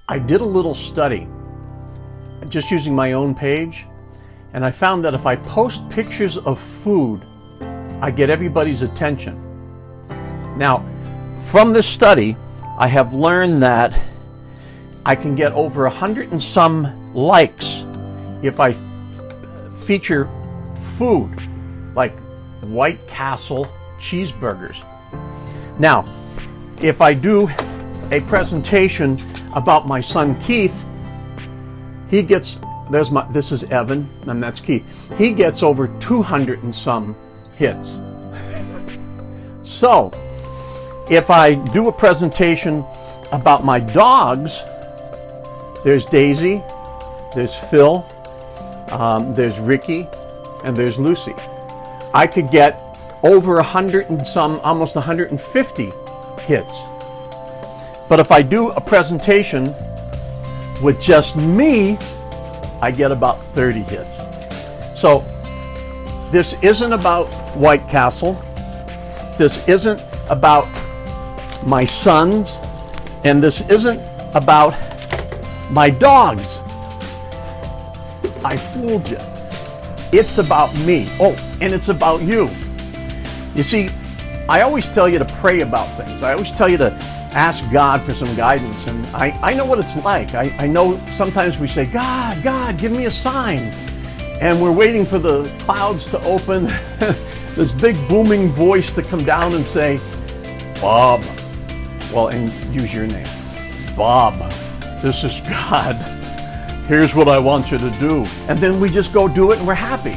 I did a little study just using my own page, and I found that if I post pictures of food, I get everybody's attention. Now, from this study, I have learned that I can get over 100 and some likes if I feature food like White Castle cheeseburgers. Now, if I do a presentation about my son Keith, he gets, this is Evan and that's Keith. He gets over 200 and some hits. So, if I do a presentation about my dogs, there's Daisy, there's Phil, there's Ricky, and there's Lucy. I could get over 100 and some, almost 150 hits. But if I do a presentation with just me, I get about 30 hits. So this isn't about White Castle. This isn't about my sons. And this isn't about my dogs. I fooled you. It's about me. Oh, and it's about you. You see, I always tell you to pray about things. I always tell you to ask God for some guidance. And I know what it's like. I know sometimes we say, God, give me a sign. And we're waiting for the clouds to open, this big booming voice to come down and say, Bob, well, and use your name. Bob, this is God. Here's what I want you to do. And then we just go do it and we're happy.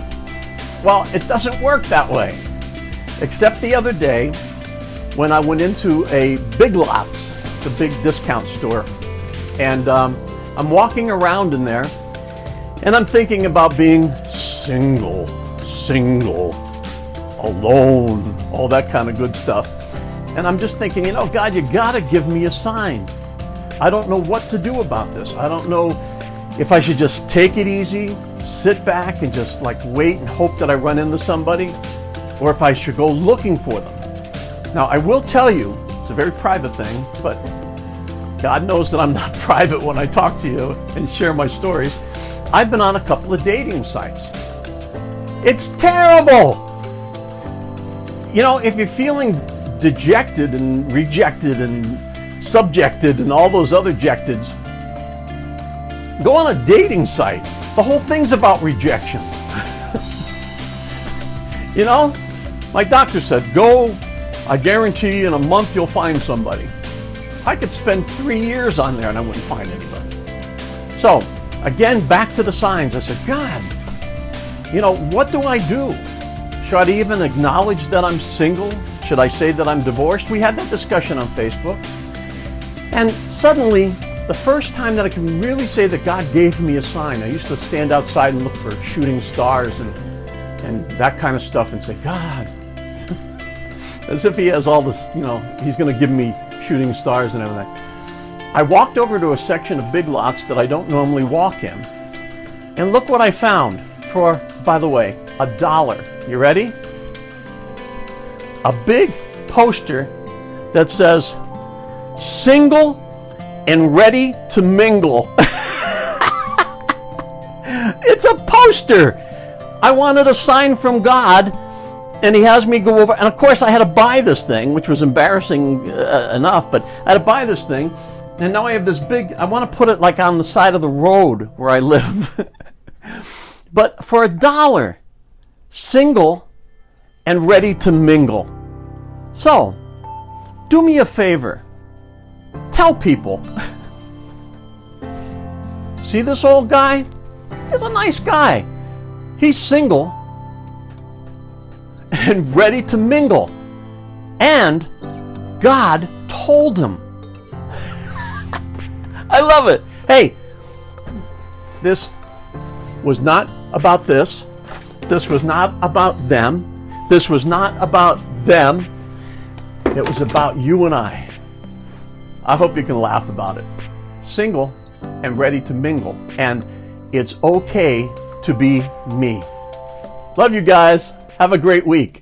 Well, it doesn't work that way. Except the other day when I went into a Big Lots, the big discount store, and I'm walking around in there and I'm thinking about being single, alone, all that kind of good stuff. And I'm just thinking, you know, God, you gotta give me a sign. I don't know what to do about this. I don't know if I should just take it easy, sit back and just like wait and hope that I run into somebody, or if I should go looking for them. Now, I will tell you, it's a very private thing, but God knows that I'm not private when I talk to you and share my stories. I've been on a couple of dating sites. It's terrible. You know, if you're feeling dejected and rejected and subjected and all those other jecteds, go on a dating site. The whole thing's about rejection. You know, my doctor said, go, I guarantee you in a month you'll find somebody. I could spend 3 years on there and I wouldn't find anybody. So, again, back to the signs. I said, God, you know, what do I do? Should I even acknowledge that I'm single? Should I say that I'm divorced? We had that discussion on Facebook. And suddenly, the first time that I can really say that God gave me a sign, I used to stand outside and look for shooting stars and that kind of stuff and say, God, as if he has all this, you know, he's going to give me shooting stars and everything. I walked over to a section of Big Lots that I don't normally walk in, and look what I found for, by the way, $1. You ready? A big poster that says, single and ready to mingle. It's a poster. I wanted a sign from God, and he has me go over, and of course I had to buy this thing, which was embarrassing enough, but I had to buy this thing, and now I have this big, I want to put it like on the side of the road where I live. But for $1, single and ready to mingle. So, do me a favor. Tell people. See this old guy? He's a nice guy. He's single and ready to mingle. And God told him. I love it. Hey, this was not about this. This was not about them. This was not about them. It was about you and I. I hope you can laugh about it. Single and ready to mingle. And it's okay to be me. Love you guys. Have a great week.